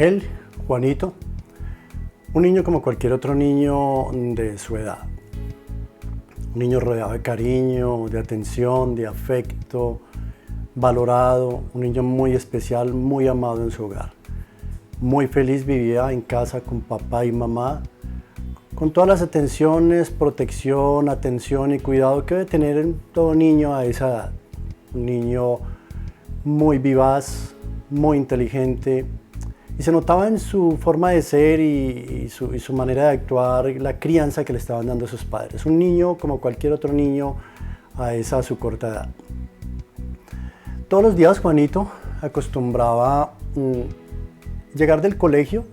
Él, Juanito, un niño como cualquier otro niño de su edad. Un niño rodeado de cariño, de atención, de afecto, valorado, un niño muy especial, muy amado en su hogar. Muy feliz, vivía en casa con papá y mamá, con todas las atenciones, protección, atención y cuidado que debe tener todo niño a esa edad. Un niño muy vivaz, muy inteligente, y se notaba en su forma de ser y su manera de actuar, la crianza que le estaban dando sus padres. Un niño como cualquier otro niño a su corta edad. Todos los días Juanito acostumbraba llegar del colegio,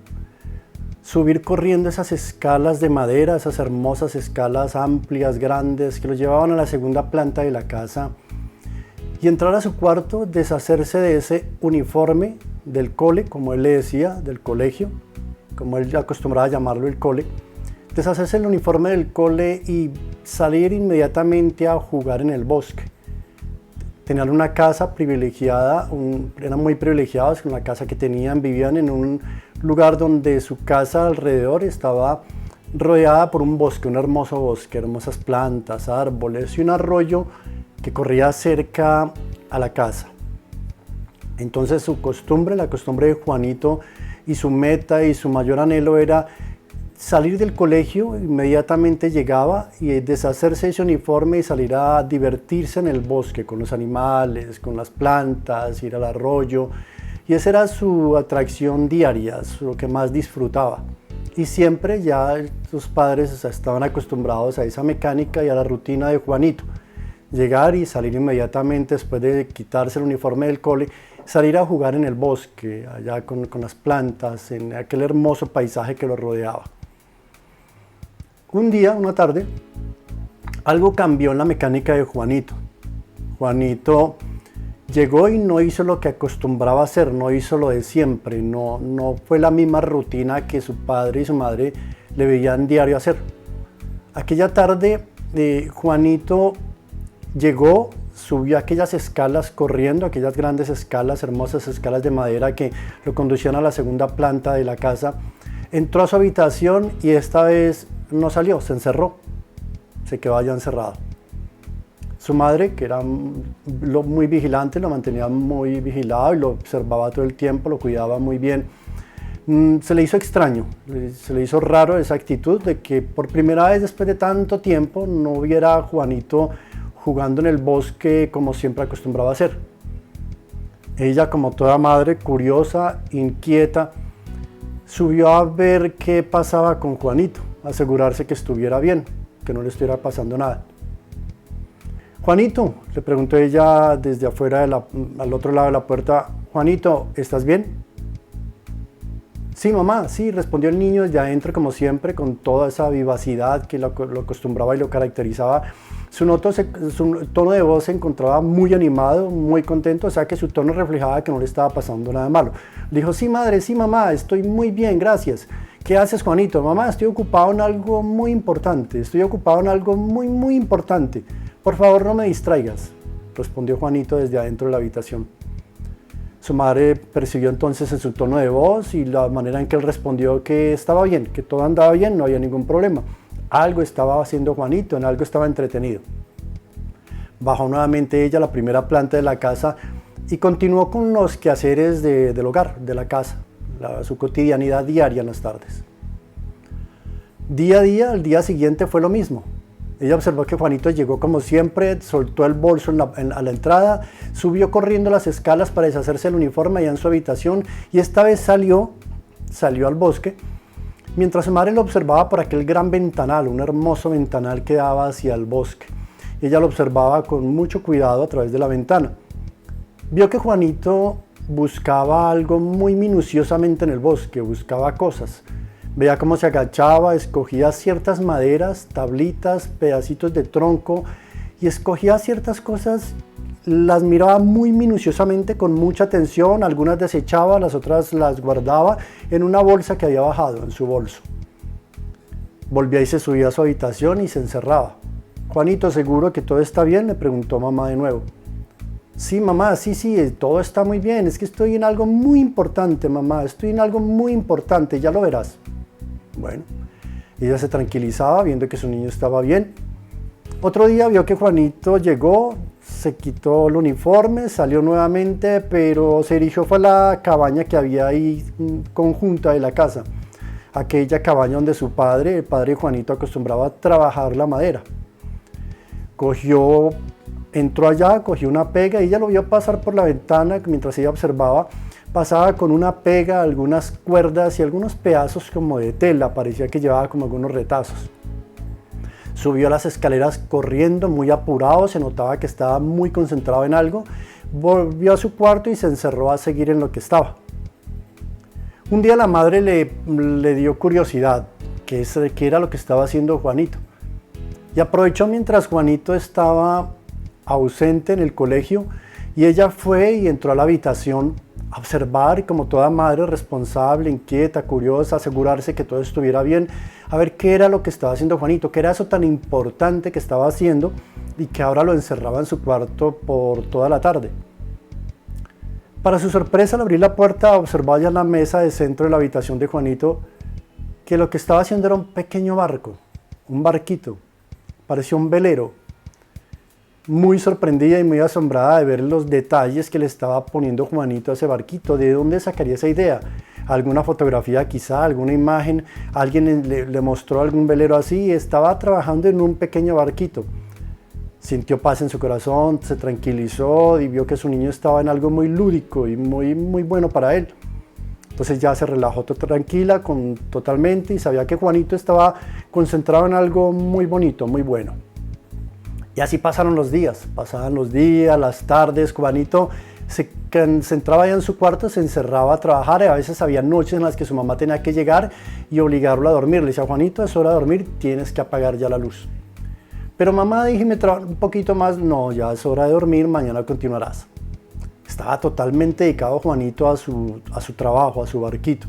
subir corriendo esas escalas de madera, esas hermosas escalas amplias, grandes, que lo llevaban a la segunda planta de la casa, y entrar a su cuarto, deshacerse de ese uniforme del cole, como él le decía, del colegio, como él acostumbraba a llamarlo el cole, deshacerse del uniforme del cole y salir inmediatamente a jugar en el bosque. Tenían una casa privilegiada, eran muy privilegiados con la casa que tenían, vivían en un lugar donde su casa alrededor estaba rodeada por un bosque, un hermoso bosque, hermosas plantas, árboles y un arroyo que corría cerca a la casa. Entonces su costumbre, la costumbre de Juanito y su meta y su mayor anhelo era salir del colegio, inmediatamente llegaba y deshacerse de ese uniforme y salir a divertirse en el bosque con los animales, con las plantas, ir al arroyo. Y esa era su atracción diaria, lo que más disfrutaba. Y siempre ya sus padres estaban acostumbrados a esa mecánica y a la rutina de Juanito. Llegar y salir inmediatamente después de quitarse el uniforme del cole, salir a jugar en el bosque, allá con las plantas, en aquel hermoso paisaje que lo rodeaba. Un día, una tarde, algo cambió en la mecánica de Juanito. Juanito llegó y no hizo lo que acostumbraba hacer, no hizo lo de siempre, no fue la misma rutina que su padre y su madre le veían diario hacer. Aquella tarde, Juanito llegó, subió aquellas escalas corriendo, aquellas grandes escalas, hermosas escalas de madera que lo conducían a la segunda planta de la casa. Entró a su habitación y esta vez no salió, se encerró, se quedó allá encerrado. Su madre, que era muy vigilante, lo mantenía muy vigilado y lo observaba todo el tiempo, lo cuidaba muy bien. Se le hizo extraño, se le hizo raro esa actitud de que por primera vez después de tanto tiempo no viera a Juanito jugando en el bosque como siempre acostumbraba a hacer. Ella, como toda madre, curiosa, inquieta, subió a ver qué pasaba con Juanito, asegurarse que estuviera bien, que no le estuviera pasando nada. Juanito, le preguntó ella desde afuera, al otro lado de la puerta, Juanito, ¿estás bien? Sí, mamá, sí, respondió el niño desde adentro, como siempre, con toda esa vivacidad que lo acostumbraba y lo caracterizaba. Su tono de voz se encontraba muy animado, muy contento, o sea que su tono reflejaba que no le estaba pasando nada malo. Le dijo, sí, madre, sí, mamá, estoy muy bien, gracias. ¿Qué haces, Juanito? Mamá, estoy ocupado en algo muy importante, muy importante. Por favor, no me distraigas, respondió Juanito desde adentro de la habitación. Su madre percibió entonces en su tono de voz y la manera en que él respondió que estaba bien, que todo andaba bien, no había ningún problema. Algo estaba haciendo Juanito, en algo estaba entretenido. Bajó nuevamente ella a la primera planta de la casa y continuó con los quehaceres del hogar, de la casa, su cotidianidad diaria en las tardes. Día a día, al día siguiente fue lo mismo. Ella observó que Juanito llegó como siempre, soltó el bolso a la entrada, subió corriendo las escalas para deshacerse del uniforme allá en su habitación y esta vez salió al bosque, mientras su madre lo observaba por aquel gran ventanal, un hermoso ventanal que daba hacia el bosque. Ella lo observaba con mucho cuidado a través de la ventana. Vio que Juanito buscaba algo muy minuciosamente en el bosque, buscaba cosas. Veía cómo se agachaba, escogía ciertas maderas, tablitas, pedacitos de tronco y escogía ciertas cosas, las miraba muy minuciosamente con mucha atención, algunas desechaba, las otras las guardaba en una bolsa que había bajado en su bolso. Volvía y se subía a su habitación y se encerraba. Juanito, ¿seguro que todo está bien?, le preguntó mamá de nuevo. Sí, mamá, sí, todo está muy bien. Es que estoy en algo muy importante, mamá. Estoy en algo muy importante, ya lo verás. Bueno, ella se tranquilizaba viendo que su niño estaba bien. Otro día vio que Juanito llegó, se quitó el uniforme, salió nuevamente, pero se dirigió fue a la cabaña que había ahí conjunta de la casa. Aquella cabaña donde su padre, el padre de Juanito, acostumbraba a trabajar la madera. Entró allá, cogió una pega y ella lo vio pasar por la ventana mientras ella observaba. Pasaba con una pega, algunas cuerdas y algunos pedazos como de tela, parecía que llevaba como algunos retazos. Subió las escaleras corriendo, muy apurado, se notaba que estaba muy concentrado en algo. Volvió a su cuarto y se encerró a seguir en lo que estaba. Un día la madre le dio curiosidad, qué era lo que estaba haciendo Juanito. Y aprovechó mientras Juanito estaba ausente en el colegio y ella fue y entró a la habitación a observar, como toda madre responsable, inquieta, curiosa, asegurarse que todo estuviera bien, a ver qué era lo que estaba haciendo Juanito, qué era eso tan importante que estaba haciendo y que ahora lo encerraba en su cuarto por toda la tarde. Para su sorpresa, al abrir la puerta, observó allá en la mesa de centro de la habitación de Juanito que lo que estaba haciendo era un pequeño barco, un barquito, parecía un velero. Muy sorprendida y muy asombrada de ver los detalles que le estaba poniendo Juanito a ese barquito. ¿De dónde sacaría esa idea? ¿Alguna fotografía quizá? ¿Alguna imagen? ¿Alguien le mostró algún velero así? Estaba trabajando en un pequeño barquito. Sintió paz en su corazón, se tranquilizó y vio que su niño estaba en algo muy lúdico y muy bueno para él. Entonces ya se relajó tranquila totalmente y sabía que Juanito estaba concentrado en algo muy bonito, muy bueno. Y así pasaban los días, las tardes. Juanito se entraba allá en su cuarto, se encerraba a trabajar y a veces había noches en las que su mamá tenía que llegar y obligarlo a dormir. Le decía: Juanito, es hora de dormir, tienes que apagar ya la luz. Pero mamá, déjeme trabajar un poquito más. No, ya es hora de dormir, mañana continuarás. Estaba totalmente dedicado Juanito a su trabajo, a su barquito.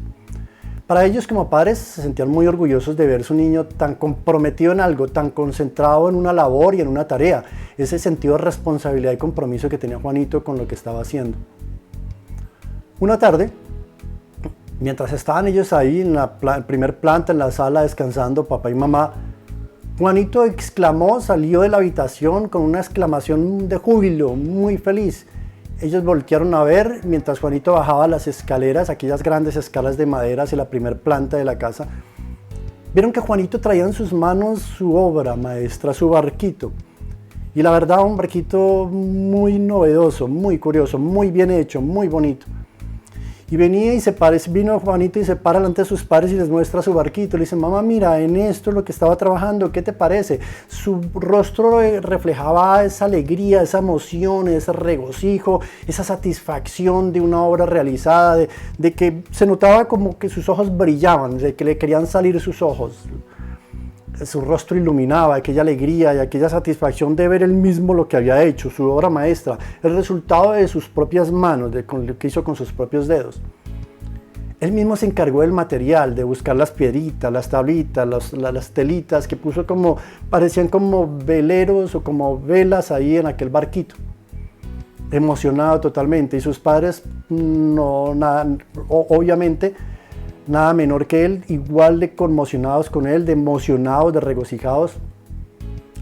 Para ellos como padres se sentían muy orgullosos de ver a su niño tan comprometido en algo, tan concentrado en una labor y en una tarea. Ese sentido de responsabilidad y compromiso que tenía Juanito con lo que estaba haciendo. Una tarde, mientras estaban ellos ahí en la primer planta, en la sala, descansando, papá y mamá, Juanito salió de la habitación con una exclamación de júbilo, muy feliz. Ellos voltearon a ver mientras Juanito bajaba las escaleras, aquellas grandes escalas de madera hacia la primer planta de la casa. Vieron que Juanito traía en sus manos su obra maestra, su barquito. Y la verdad, un barquito muy novedoso, muy curioso, muy bien hecho, muy bonito. Y vino Juanito y se para delante de sus padres y les muestra su barquito. Le dice: mamá, mira, en esto es lo que estaba trabajando, ¿qué te parece? Su rostro reflejaba esa alegría, esa emoción, ese regocijo, esa satisfacción de una obra realizada, de que se notaba como que sus ojos brillaban, de que le querían salir sus ojos. Su rostro iluminaba, aquella alegría y aquella satisfacción de ver él mismo lo que había hecho, su obra maestra, el resultado de sus propias manos, de lo que hizo con sus propios dedos. Él mismo se encargó del material, de buscar las piedritas, las tablitas, las telitas que puso parecían como veleros o como velas ahí en aquel barquito. Emocionado totalmente, y sus padres, obviamente, nada menor que él, igual de conmocionados con él, de emocionados, de regocijados.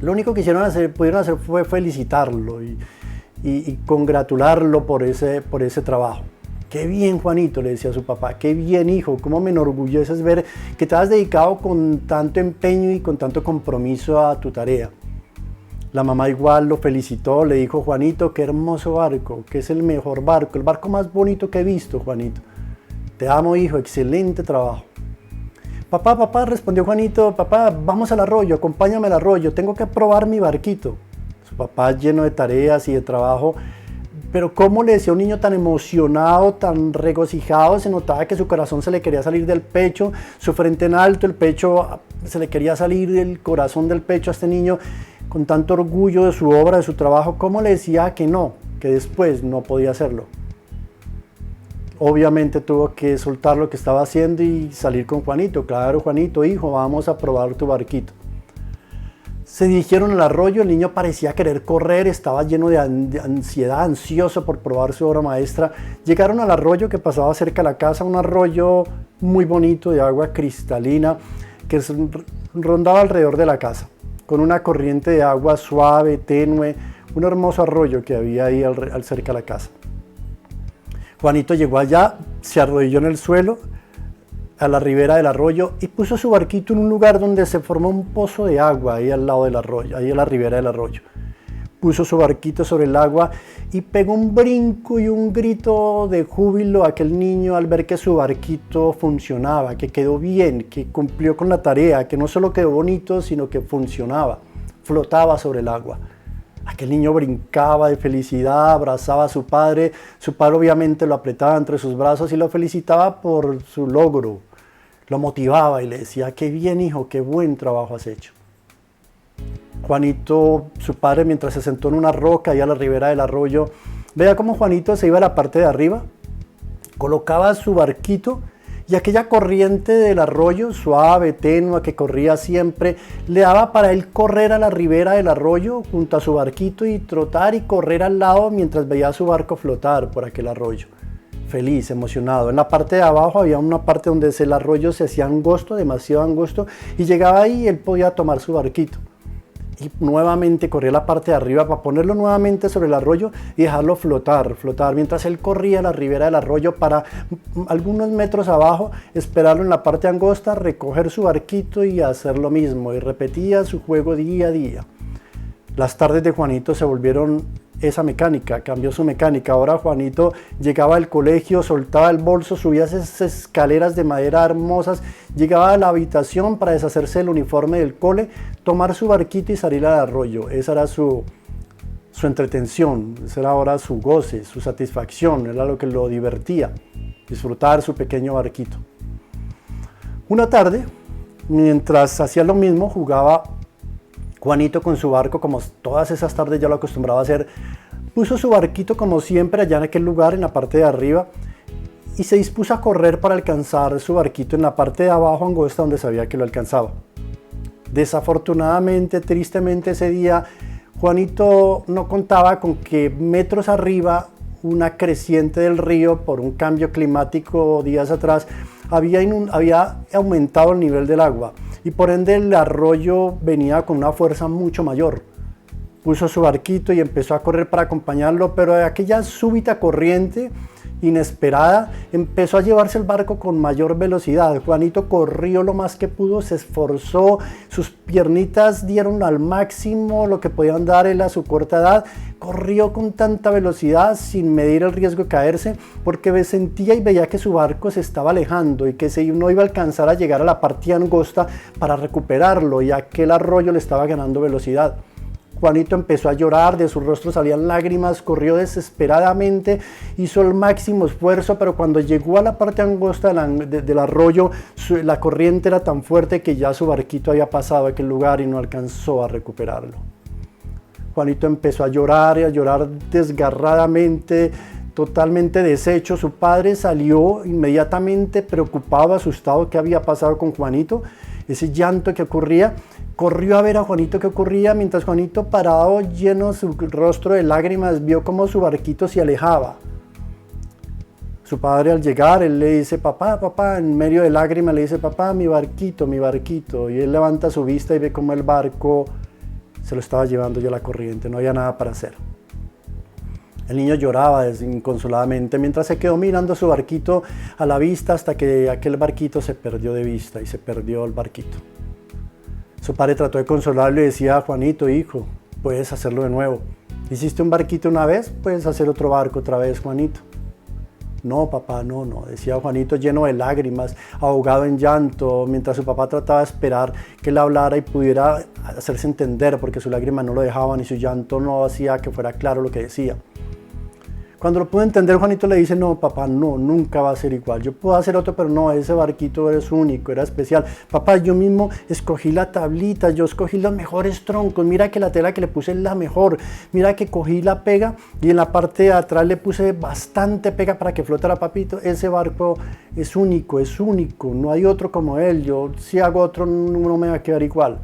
Lo único que pudieron hacer fue felicitarlo y congratularlo por ese trabajo. Qué bien, Juanito, le decía a su papá, qué bien, hijo, cómo me enorgulleces ver que te has dedicado con tanto empeño y con tanto compromiso a tu tarea. La mamá igual lo felicitó, le dijo: Juanito, qué hermoso barco, que es el mejor barco, el barco más bonito que he visto, Juanito. Te amo, hijo, excelente trabajo. Papá, respondió Juanito: papá, vamos al arroyo, acompáñame al arroyo, tengo que probar mi barquito. Su papá, lleno de tareas y de trabajo, pero cómo le decía a un niño tan emocionado, tan regocijado, se notaba que su corazón se le quería salir del pecho, su frente en alto, el pecho, se le quería salir del corazón del pecho a este niño, con tanto orgullo de su obra, de su trabajo. ¿Cómo le decía que no, que después no podía hacerlo? Obviamente tuvo que soltar lo que estaba haciendo y salir con Juanito. Claro, Juanito, hijo, vamos a probar tu barquito. Se dirigieron al arroyo, el niño parecía querer correr, estaba lleno de ansiedad, ansioso por probar su obra maestra. Llegaron al arroyo que pasaba cerca de la casa, un arroyo muy bonito de agua cristalina que rondaba alrededor de la casa, con una corriente de agua suave, tenue, un hermoso arroyo que había ahí cerca de la casa. Juanito llegó allá, se arrodilló en el suelo, a la ribera del arroyo, y puso su barquito en un lugar donde se formó un pozo de agua ahí al lado del arroyo, ahí en la ribera del arroyo. Puso su barquito sobre el agua y pegó un brinco y un grito de júbilo a aquel niño al ver que su barquito funcionaba, que quedó bien, que cumplió con la tarea, que no solo quedó bonito, sino que funcionaba, flotaba sobre el agua. Aquel niño brincaba de felicidad, abrazaba a su padre obviamente lo apretaba entre sus brazos y lo felicitaba por su logro, lo motivaba y le decía: qué bien, hijo, qué buen trabajo has hecho. Juanito, su padre, mientras se sentó en una roca ahí a la ribera del arroyo, veía cómo Juanito se iba a la parte de arriba, colocaba su barquito y aquella corriente del arroyo, suave, tenue, que corría siempre, le daba para él correr a la ribera del arroyo junto a su barquito y trotar y correr al lado mientras veía su barco flotar por aquel arroyo. Feliz, emocionado. En la parte de abajo había una parte donde el arroyo se hacía angosto, demasiado angosto, y llegaba ahí y él podía tomar su barquito. Y nuevamente corría a la parte de arriba para ponerlo nuevamente sobre el arroyo y dejarlo flotar, mientras él corría a la ribera del arroyo para algunos metros abajo, esperarlo en la parte angosta, recoger su barquito y hacer lo mismo, y repetía su juego día a día. Las tardes de Juanito se volvieron esa mecánica, cambió su mecánica. Ahora Juanito llegaba al colegio, soltaba el bolso, subía esas escaleras de madera hermosas, llegaba a la habitación para deshacerse del uniforme del cole, tomar su barquito y salir al arroyo. Esa era su entretención, ese era ahora su goce, su satisfacción, era lo que lo divertía, disfrutar su pequeño barquito. Una tarde, mientras hacía lo mismo, jugaba Juanito con su barco, como todas esas tardes ya lo acostumbraba a hacer. Puso su barquito como siempre allá en aquel lugar, en la parte de arriba, y se dispuso a correr para alcanzar su barquito en la parte de abajo angosta donde sabía que lo alcanzaba. Desafortunadamente, tristemente, ese día Juanito no contaba con que metros arriba, una creciente del río, por un cambio climático días atrás, había aumentado el nivel del agua, y por ende el arroyo venía con una fuerza mucho mayor. Puso su barquito y empezó a correr para acompañarlo, pero aquella súbita corriente inesperada empezó a llevarse el barco con mayor velocidad. Juanito corrió lo más que pudo, se esforzó, sus piernitas dieron al máximo lo que podían dar él a su corta edad. Corrió con tanta velocidad sin medir el riesgo de caerse, porque sentía y veía que su barco se estaba alejando y que no iba a alcanzar a llegar a la parte angosta para recuperarlo, y aquel arroyo le estaba ganando velocidad. Juanito empezó a llorar, de su rostro salían lágrimas, corrió desesperadamente, hizo el máximo esfuerzo, pero cuando llegó a la parte angosta del arroyo, la corriente era tan fuerte que ya su barquito había pasado a aquel lugar y no alcanzó a recuperarlo. Juanito empezó a llorar desgarradamente, totalmente deshecho. Su padre salió inmediatamente preocupado, asustado, qué había pasado con Juanito, ese llanto que ocurría. Corrió a ver a Juanito qué ocurría, mientras Juanito, parado, lleno su rostro de lágrimas, vio cómo su barquito se alejaba. Su padre, al llegar, él le dice: papá, papá, en medio de lágrimas le dice: papá, mi barquito, mi barquito. Y él levanta su vista y ve cómo el barco se lo estaba llevando ya la corriente, no había nada para hacer. El niño lloraba desconsoladamente mientras se quedó mirando su barquito a la vista, hasta que aquel barquito se perdió de vista y se perdió el barquito. Su padre trató de consolarlo y decía: Juanito, hijo, puedes hacerlo de nuevo. Hiciste un barquito una vez, puedes hacer otro barco otra vez, Juanito. No, papá, no, decía Juanito, lleno de lágrimas, ahogado en llanto, mientras su papá trataba de esperar que él hablara y pudiera hacerse entender, porque sus lágrimas no lo dejaban y su llanto no hacía que fuera claro lo que decía. Cuando lo pudo entender, Juanito le dice: no, papá, no, nunca va a ser igual. Yo puedo hacer otro, pero no, ese barquito es único, era especial. Papá, yo mismo escogí la tablita, yo escogí los mejores troncos. Mira que la tela que le puse es la mejor. Mira que cogí la pega y en la parte de atrás le puse bastante pega para que flotara, papito. Ese barco es único, no hay otro como él. Yo si hago otro no me va a quedar igual.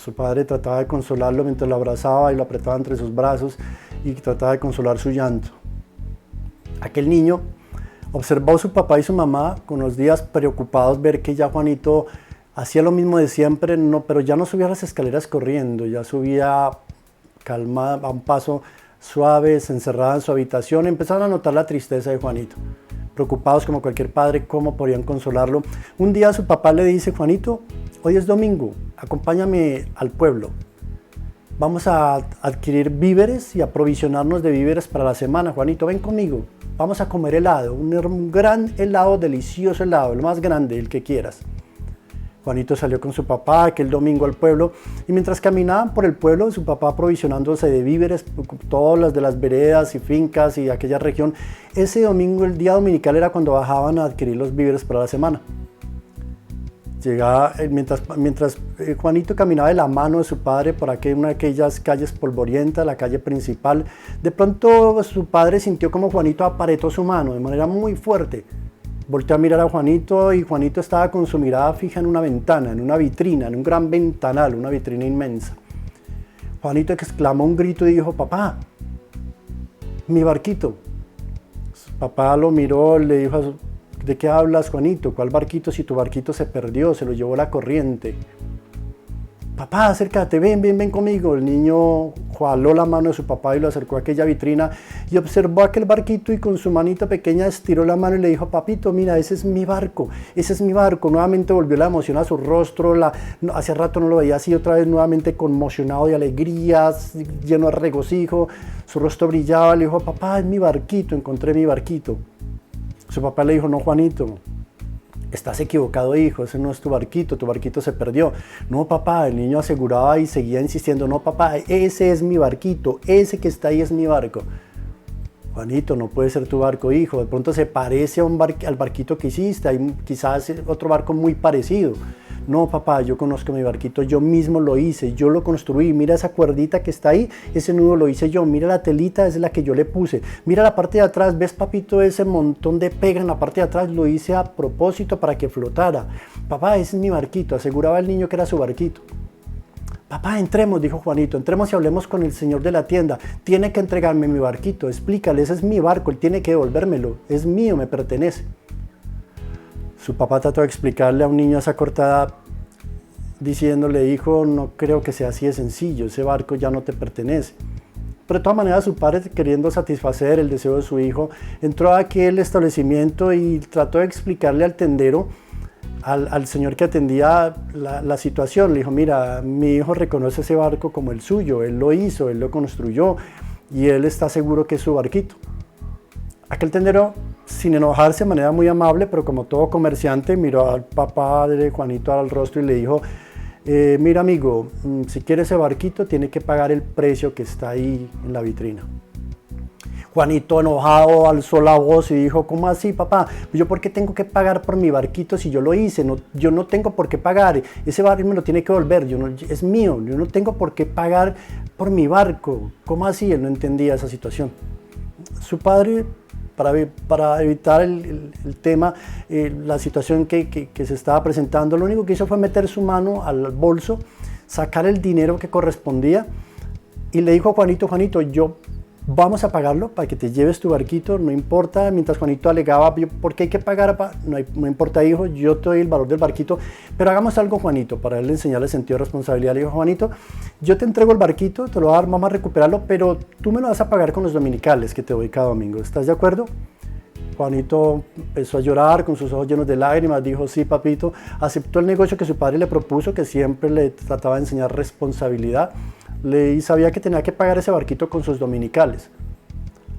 Su padre trataba de consolarlo mientras lo abrazaba y lo apretaba entre sus brazos y trataba de consolar su llanto. Aquel niño observó a su papá y su mamá con los días preocupados ver que ya Juanito hacía lo mismo de siempre, pero ya no subía las escaleras corriendo, ya subía calmada, a un paso suave, se encerraba en su habitación. Empezaron a notar la tristeza de Juanito. Preocupados como cualquier padre, ¿cómo podrían consolarlo? Un día su papá le dice: Juanito, hoy es domingo, acompáñame al pueblo. Vamos a adquirir víveres y aprovisionarnos de víveres para la semana. Juanito, ven conmigo, vamos a comer helado, un gran helado, delicioso helado, el más grande, el que quieras. Juanito salió con su papá aquel domingo al pueblo, y mientras caminaban por el pueblo, su papá aprovisionándose de víveres, todas las de las veredas y fincas y aquella región. Ese domingo, el día dominical, era cuando bajaban a adquirir los víveres para la semana. Llegaba, mientras Juanito caminaba de la mano de su padre por una de aquellas calles polvorientas, la calle principal, de pronto su padre sintió como Juanito apretó su mano de manera muy fuerte. Volteó a mirar a Juanito y Juanito estaba con su mirada fija en una ventana, en una vitrina, en un gran ventanal, una vitrina inmensa. Juanito exclamó un grito y dijo: papá, mi barquito. Su papá lo miró, le dijo: ¿de qué hablas, Juanito? ¿Cuál barquito? Si tu barquito se perdió, se lo llevó la corriente. Papá, acércate, ven conmigo. El niño jaló la mano de su papá y lo acercó a aquella vitrina y observó aquel barquito, y con su manita pequeña estiró la mano y le dijo: papito, mira, ese es mi barco, ese es mi barco. Nuevamente volvió la emoción a su rostro, hace rato no lo veía así, otra vez nuevamente conmocionado de alegría, lleno de regocijo, su rostro brillaba. Le dijo: papá, es mi barquito, encontré mi barquito. Su papá le dijo: no, Juanito, estás equivocado, hijo, ese no es tu barquito se perdió. No, papá, el niño aseguraba y seguía insistiendo: no, papá, ese es mi barquito, ese que está ahí es mi barco. Juanito, no puede ser tu barco, hijo, de pronto se parece al barquito que hiciste, hay quizás otro barco muy parecido. No, papá, yo conozco mi barquito, yo mismo lo hice, yo lo construí. Mira esa cuerdita que está ahí, ese nudo lo hice yo. Mira la telita, esa es la que yo le puse. Mira la parte de atrás, ¿ves, papito, ese montón de pega en la parte de atrás? Lo hice a propósito para que flotara. Papá, ese es mi barquito, aseguraba el niño que era su barquito. Papá, entremos, dijo Juanito, entremos y hablemos con el señor de la tienda. Tiene que entregarme mi barquito, explícale, ese es mi barco, él tiene que devolvérmelo, es mío, me pertenece. Su papá trató de explicarle a un niño a esa corta edad, diciéndole: hijo, no creo que sea así de sencillo, ese barco ya no te pertenece. Pero de todas maneras, su padre, queriendo satisfacer el deseo de su hijo, entró a aquel establecimiento y trató de explicarle al tendero, al señor que atendía la situación. Le dijo: mira, mi hijo reconoce ese barco como el suyo, él lo hizo, él lo construyó y él está seguro que es su barquito. Aquel tendero, sin enojarse, de manera muy amable, pero como todo comerciante, miró al papá de Juanito al rostro y le dijo: mira, amigo, si quiere ese barquito tiene que pagar el precio que está ahí en la vitrina. Juanito, enojado, alzó la voz y dijo: ¿cómo así, papá? ¿Yo por qué tengo que pagar por mi barquito si yo lo hice? No, yo no tengo por qué pagar, ese barco me lo tiene que devolver, es mío, yo no tengo por qué pagar por mi barco. ¿Cómo así? Él no entendía esa situación. Su padre, para evitar el tema, la situación que se estaba presentando, lo único que hizo fue meter su mano al bolso, sacar el dinero que correspondía y le dijo a Juanito: Juanito, vamos a pagarlo para que te lleves tu barquito, no importa. Mientras Juanito alegaba: ¿por qué hay que pagar? No importa, hijo, yo te doy el valor del barquito, pero hagamos algo, Juanito, para él enseñarle sentido de responsabilidad. Le dijo: Juanito, yo te entrego el barquito, te lo voy a dar, vamos a recuperarlo, pero tú me lo vas a pagar con los dominicales que te doy cada domingo, ¿estás de acuerdo? Juanito empezó a llorar con sus ojos llenos de lágrimas, dijo: sí, papito. Aceptó el negocio que su padre le propuso, que siempre le trataba de enseñar responsabilidad, y sabía que tenía que pagar ese barquito con sus dominicales.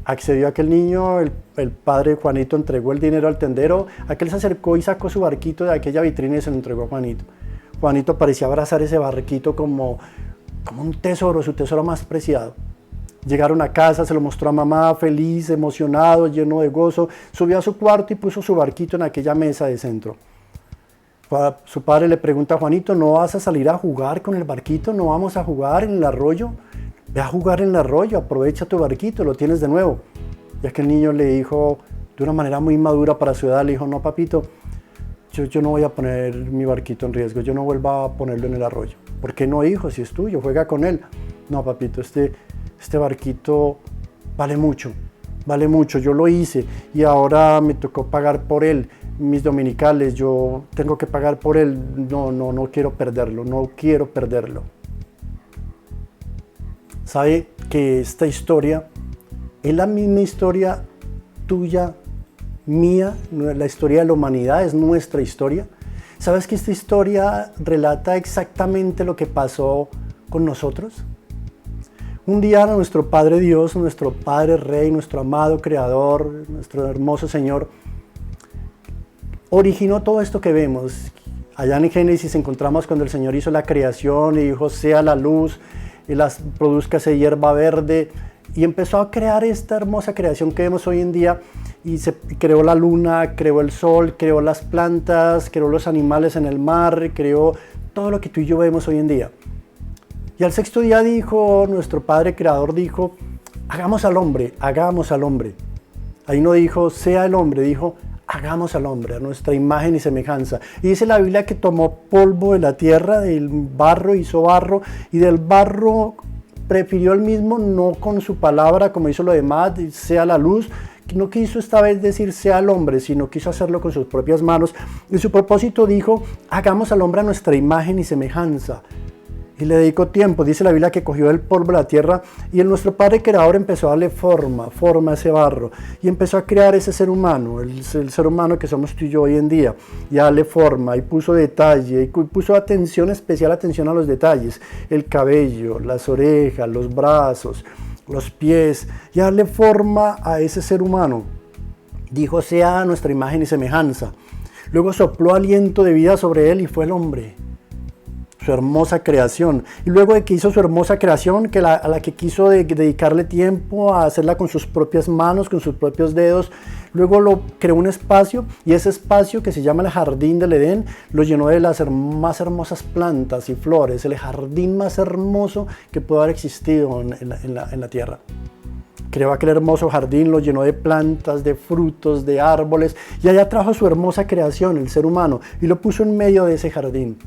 Accedió aquel niño, el padre de Juanito entregó el dinero al tendero, aquel se acercó y sacó su barquito de aquella vitrina y se lo entregó a Juanito. Juanito parecía abrazar ese barquito como un tesoro, su tesoro más preciado. Llegaron a casa, se lo mostró a mamá, feliz, emocionado, lleno de gozo. Subió a su cuarto y puso su barquito en aquella mesa de centro. Su padre le pregunta a Juanito: ¿no vas a salir a jugar con el barquito? ¿No vamos a jugar en el arroyo? Ve a jugar en el arroyo, aprovecha tu barquito, lo tienes de nuevo. Y aquel niño le dijo, de una manera muy madura para su edad, le dijo: no, papito, yo no voy a poner mi barquito en riesgo, yo no vuelvo a ponerlo en el arroyo. ¿Por qué no, hijo? Si es tuyo, juega con él. No, papito, este barquito vale mucho, yo lo hice y ahora me tocó pagar por él, mis dominicales, yo tengo que pagar por él, no quiero perderlo. ¿Sabe que esta historia es la misma historia tuya, mía? La historia de la humanidad es nuestra historia. ¿Sabes que esta historia relata exactamente lo que pasó con nosotros? Un día nuestro Padre Dios, nuestro Padre Rey, nuestro amado Creador, nuestro hermoso Señor, originó todo esto que vemos. Allá en Génesis encontramos cuando el Señor hizo la creación y dijo, sea la luz, y produzcase hierba verde, y empezó a crear esta hermosa creación que vemos hoy en día, y se creó la luna, creó el sol, creó las plantas, creó los animales en el mar, creó todo lo que tú y yo vemos hoy en día. Y al sexto día dijo, nuestro Padre Creador dijo, hagamos al hombre. Ahí no dijo, sea el hombre, dijo, hagamos al hombre, a nuestra imagen y semejanza. Y dice la Biblia que tomó polvo de la tierra, del barro, hizo barro, y del barro prefirió el mismo, no con su palabra como hizo lo demás, sea la luz. No quiso esta vez decir sea el hombre, sino quiso hacerlo con sus propias manos. Y su propósito dijo, hagamos al hombre a nuestra imagen y semejanza. Y le dedicó tiempo, dice la Biblia que cogió el polvo de la tierra y nuestro Padre Creador empezó a darle forma a ese barro y empezó a crear ese ser humano, el ser humano que somos tú y yo hoy en día, y a darle forma y puso detalle y puso especial atención a los detalles, el cabello, las orejas, los brazos, los pies, y a darle forma a ese ser humano. Dijo, sea nuestra imagen y semejanza. Luego sopló aliento de vida sobre él y fue el hombre. Su hermosa creación. Y luego de que hizo su hermosa creación, a la que quiso dedicarle tiempo a hacerla con sus propias manos, con sus propios dedos, luego creó un espacio, y ese espacio que se llama el jardín del Edén lo llenó de las más hermosas plantas y flores, el jardín más hermoso que pudo haber existido en la tierra. Creó aquel hermoso jardín, lo llenó de plantas, de frutos, de árboles, y allá trajo su hermosa creación, el ser humano, y lo puso en medio de ese jardín.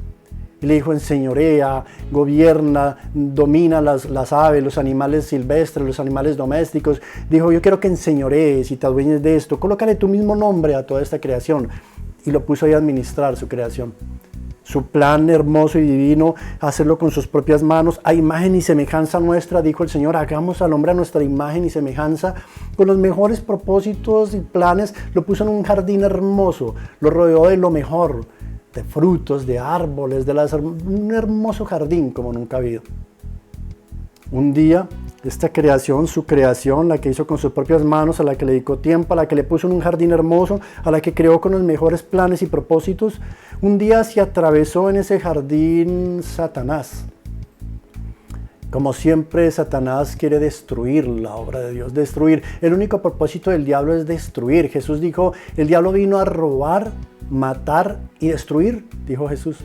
Y le dijo, enseñorea, gobierna, domina las aves, los animales silvestres, los animales domésticos. Dijo, yo quiero que enseñorees y te adueñes de esto. Colócale tu mismo nombre a toda esta creación. Y lo puso ahí a administrar su creación. Su plan hermoso y divino, hacerlo con sus propias manos, a imagen y semejanza nuestra, dijo el Señor, hagamos al hombre a nuestra imagen y semejanza, con los mejores propósitos y planes. Lo puso en un jardín hermoso, lo rodeó de lo mejor, de frutos, de árboles, un hermoso jardín como nunca ha habido. Un día, esta creación, su creación, la que hizo con sus propias manos, a la que le dedicó tiempo, a la que le puso en un jardín hermoso, a la que creó con los mejores planes y propósitos, un día se atravesó en ese jardín Satanás. Como siempre, Satanás quiere destruir la obra de Dios, destruir. El único propósito del diablo es destruir. Jesús dijo, el diablo vino a robar, matar y destruir, dijo Jesús.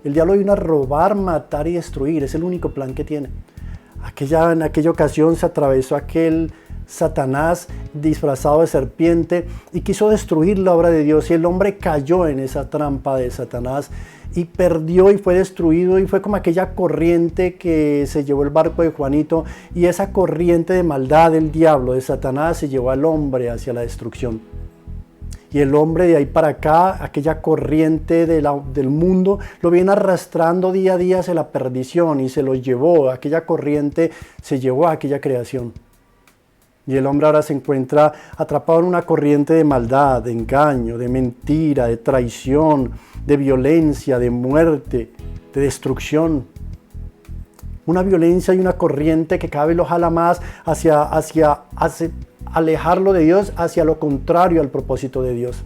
El diablo vino a robar, matar y destruir, es el único plan que tiene. En aquella ocasión se atravesó aquel Satanás disfrazado de serpiente y quiso destruir la obra de Dios, y el hombre cayó en esa trampa de Satanás y perdió y fue destruido, y fue como aquella corriente que se llevó el barco de Juanito, y esa corriente de maldad del diablo, de Satanás, se llevó al hombre hacia la destrucción. Y el hombre de ahí para acá, aquella corriente del mundo, lo viene arrastrando día a día hacia la perdición, y se lo llevó, aquella corriente se llevó a aquella creación. Y el hombre ahora se encuentra atrapado en una corriente de maldad, de engaño, de mentira, de traición, de violencia, de muerte, de destrucción. Una violencia y una corriente que cada vez lo jala más hacia alejarlo de Dios, hacia lo contrario al propósito de Dios.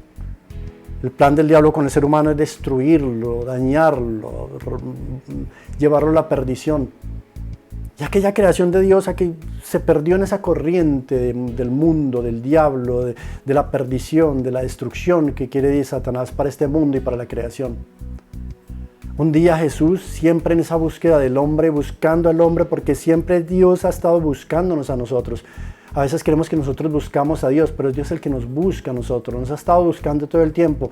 El plan del diablo con el ser humano es destruirlo, dañarlo, llevarlo a la perdición. Y aquella creación de Dios que se perdió en esa corriente del mundo, del diablo, de la perdición, de la destrucción que quiere Satanás para este mundo y para la creación. Un día Jesús, siempre en esa búsqueda del hombre, buscando al hombre, porque siempre Dios ha estado buscándonos a nosotros. A veces creemos que nosotros buscamos a Dios, pero Dios es el que nos busca a nosotros, nos ha estado buscando todo el tiempo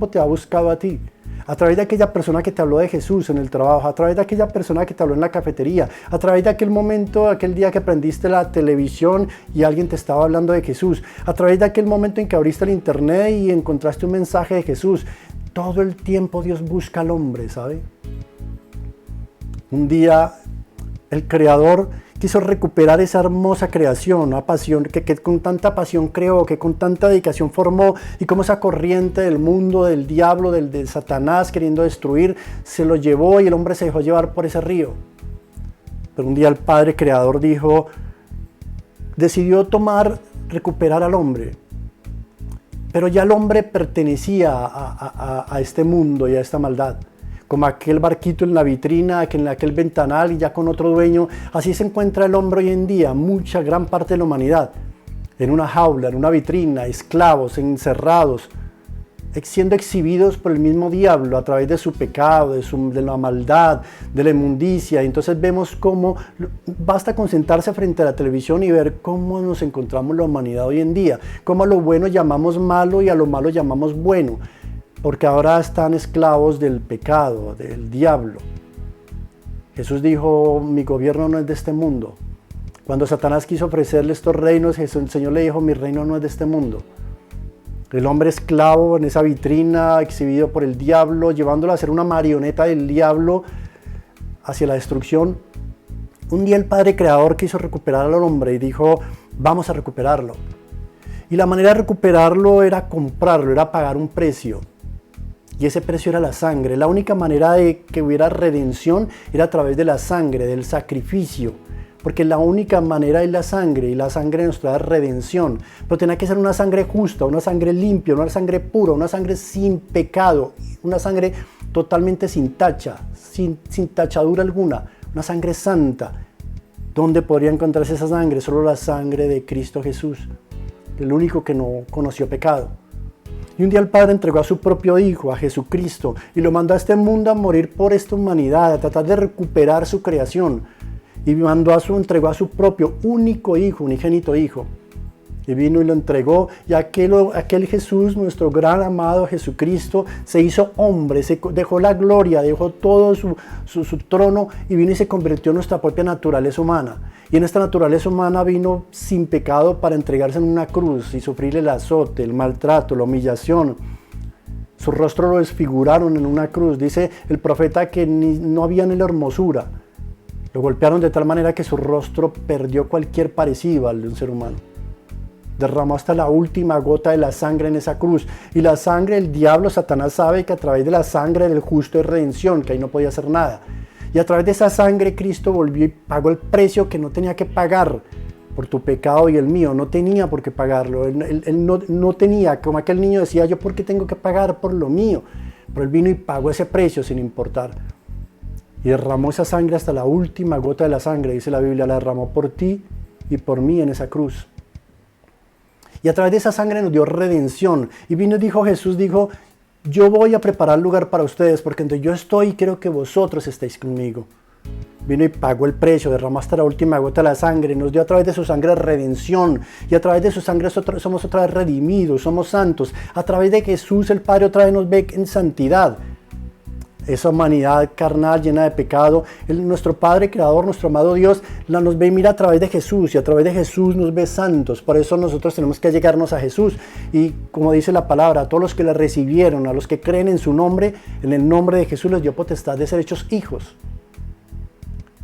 te ha buscado a ti. A través de aquella persona que te habló de Jesús en el trabajo, a través de aquella persona que te habló en la cafetería, a través de aquel momento, aquel día que prendiste la televisión y alguien te estaba hablando de Jesús, a través de aquel momento en que abriste el internet y encontraste un mensaje de Jesús. Todo el tiempo Dios busca al hombre, ¿sabe? Un día el Creador quiso recuperar esa hermosa creación, una pasión que con tanta pasión creó, que con tanta dedicación formó, y como esa corriente del mundo, del diablo, de Satanás queriendo destruir, se lo llevó y el hombre se dejó llevar por ese río. Pero un día el Padre Creador decidió recuperar al hombre. Pero ya el hombre pertenecía a este mundo y a esta maldad. Como aquel barquito en la vitrina, en aquel ventanal y ya con otro dueño. Así se encuentra el hombre hoy en día, gran parte de la humanidad. En una jaula, en una vitrina, esclavos, encerrados, siendo exhibidos por el mismo diablo a través de su pecado, de la maldad, de la inmundicia. Entonces vemos cómo basta con sentarse frente a la televisión y ver cómo nos encontramos la humanidad hoy en día. Cómo a lo bueno llamamos malo y a lo malo llamamos bueno. Porque ahora están esclavos del pecado, del diablo. Jesús dijo, mi gobierno no es de este mundo. Cuando Satanás quiso ofrecerle estos reinos, el Señor le dijo, mi reino no es de este mundo. El hombre esclavo en esa vitrina, exhibido por el diablo, llevándolo a ser una marioneta del diablo hacia la destrucción. Un día el Padre Creador quiso recuperar al hombre y dijo, vamos a recuperarlo. Y la manera de recuperarlo era comprarlo, era pagar un precio. Y ese precio era la sangre. La única manera de que hubiera redención era a través de la sangre, del sacrificio. Porque la única manera es la sangre, y la sangre nos trae redención. Pero tenía que ser una sangre justa, una sangre limpia, una sangre pura, una sangre sin pecado, una sangre totalmente sin tacha, sin tachadura alguna, una sangre santa. ¿Dónde podría encontrarse esa sangre? Solo la sangre de Cristo Jesús, el único que no conoció pecado. Y un día el Padre entregó a su propio Hijo, a Jesucristo, y lo mandó a este mundo a morir por esta humanidad, a tratar de recuperar su creación. Y entregó a su propio único Hijo, unigénito Hijo. Y vino y lo entregó, y aquel Jesús, nuestro gran amado Jesucristo, se hizo hombre, dejó la gloria, dejó todo su trono, y vino y se convirtió en nuestra propia naturaleza humana. Y en esta naturaleza humana vino sin pecado para entregarse en una cruz y sufrir el azote, el maltrato, la humillación. Su rostro lo desfiguraron en una cruz. Dice el profeta que no había ni la hermosura. Lo golpearon de tal manera que su rostro perdió cualquier parecido al de un ser humano. Derramó hasta la última gota de la sangre en esa cruz. Y la sangre, el diablo, Satanás sabe que a través de la sangre del justo es redención, que ahí no podía hacer nada. Y a través de esa sangre Cristo volvió y pagó el precio que no tenía que pagar por tu pecado y el mío. No tenía por qué pagarlo. Él no tenía, como aquel niño decía, yo por qué tengo que pagar por lo mío. Pero él vino y pagó ese precio sin importar. Y derramó esa sangre hasta la última gota de la sangre, dice la Biblia, la derramó por ti y por mí en esa cruz. Y a través de esa sangre nos dio redención. Y vino y Jesús dijo, yo voy a preparar lugar para ustedes, porque donde yo estoy quiero que vosotros estéis conmigo. Vino y pagó el precio, derramó hasta la última gota de la sangre, nos dio a través de su sangre redención, y a través de su sangre somos otra vez redimidos, somos santos. A través de Jesús el Padre otra vez nos ve en santidad. Esa humanidad carnal llena de pecado, nuestro Padre Creador, nuestro amado Dios, nos ve y mira a través de Jesús, y a través de Jesús nos ve santos. Por eso nosotros tenemos que llegarnos a Jesús, y como dice la palabra, a todos los que le recibieron, a los que creen en su nombre, en el nombre de Jesús les dio potestad de ser hechos hijos.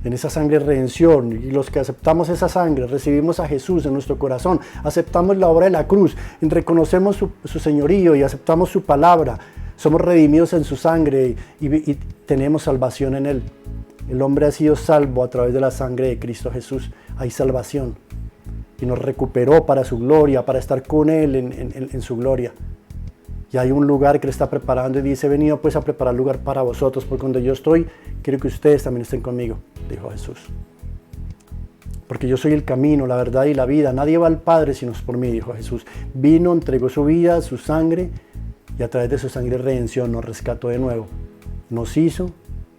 En esa sangre de redención, y los que aceptamos esa sangre, recibimos a Jesús en nuestro corazón, aceptamos la obra de la cruz, reconocemos su señorío y aceptamos su palabra. Somos redimidos en su sangre y tenemos salvación en Él. El hombre ha sido salvo a través de la sangre de Cristo Jesús. Hay salvación. Y nos recuperó para su gloria, para estar con Él en su gloria. Y hay un lugar que Él está preparando y dice, he venido pues a preparar lugar para vosotros, porque donde yo estoy, quiero que ustedes también estén conmigo, dijo Jesús. Porque yo soy el camino, la verdad y la vida. Nadie va al Padre sino es por mí, dijo Jesús. Vino, entregó su vida, su sangre, y a través de su sangre de redención nos rescató de nuevo. Nos hizo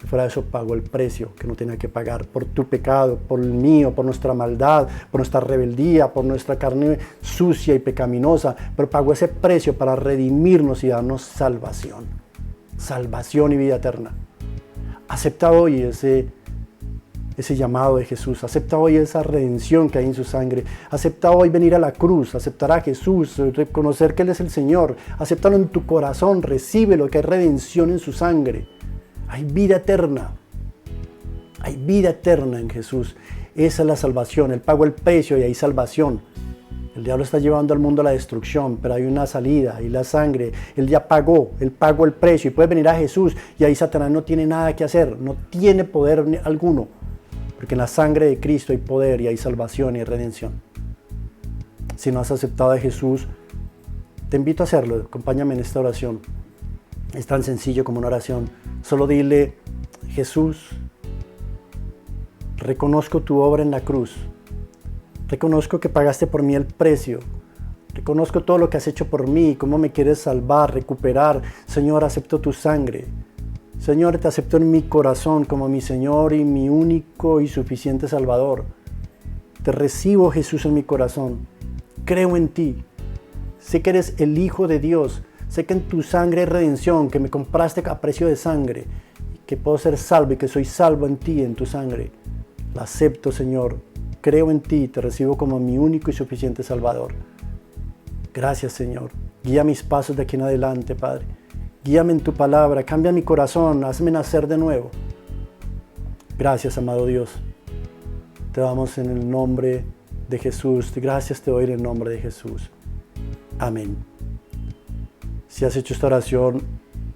Fuera de eso pagó el precio que no tenía que pagar por tu pecado, por el mío, por nuestra maldad, por nuestra rebeldía, por nuestra carne sucia y pecaminosa, pero pagó ese precio para redimirnos y darnos salvación. Salvación y vida eterna. Acepta hoy ese llamado de Jesús, acepta hoy esa redención que hay en su sangre, acepta hoy venir a la cruz, aceptar a Jesús, reconocer que Él es el Señor, acéptalo en tu corazón, recíbelo, que hay redención en su sangre. Hay vida eterna en Jesús. Esa es la salvación. Él pagó el precio y hay salvación. El diablo está llevando al mundo a la destrucción, pero hay una salida y la sangre. Él ya pagó, Él pagó el precio y puede venir a Jesús y ahí Satanás no tiene nada que hacer, no tiene poder alguno, porque en la sangre de Cristo hay poder y hay salvación y redención. Si no has aceptado a Jesús, te invito a hacerlo. Acompáñame en esta oración. Es tan sencillo como una oración. Solo dile: Jesús, reconozco tu obra en la cruz. Reconozco que pagaste por mí el precio. Reconozco todo lo que has hecho por mí, cómo me quieres salvar, recuperar. Señor, acepto tu sangre. Señor, te acepto en mi corazón como mi Señor y mi único y suficiente Salvador. Te recibo, Jesús, en mi corazón. Creo en ti. Sé que eres el Hijo de Dios. Sé que en tu sangre hay redención, que me compraste a precio de sangre, que puedo ser salvo y que soy salvo en ti, en tu sangre. La acepto, Señor. Creo en ti y te recibo como mi único y suficiente Salvador. Gracias, Señor. Guía mis pasos de aquí en adelante, Padre. Guíame en tu palabra, cambia mi corazón, hazme nacer de nuevo. Gracias, amado Dios. Te damos en el nombre de Jesús. Gracias te doy en el nombre de Jesús. Amén. Si has hecho esta oración,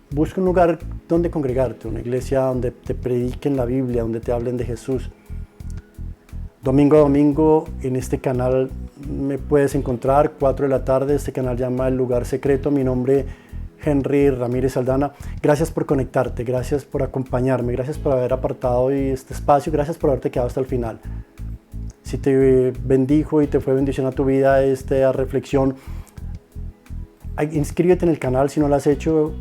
busca un lugar donde congregarte, una iglesia donde te prediquen la Biblia, donde te hablen de Jesús. Domingo a domingo en este canal me puedes encontrar, 4 de la tarde, este canal llama El Lugar Secreto. Mi nombre es Henry Ramírez Aldana. Gracias por conectarte, gracias por acompañarme, gracias por haber apartado hoy este espacio, gracias por haberte quedado hasta el final. Si te bendijo y te fue bendición a tu vida esta reflexión, inscríbete en el canal si no lo has hecho,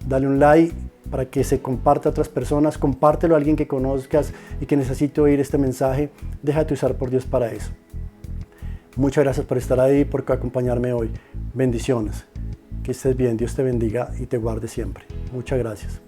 dale un like para que se comparta a otras personas, compártelo a alguien que conozcas y que necesite oír este mensaje. Déjate usar por Dios para eso. Muchas gracias por estar ahí, por acompañarme hoy. Bendiciones. Que estés bien, Dios te bendiga y te guarde siempre. Muchas gracias.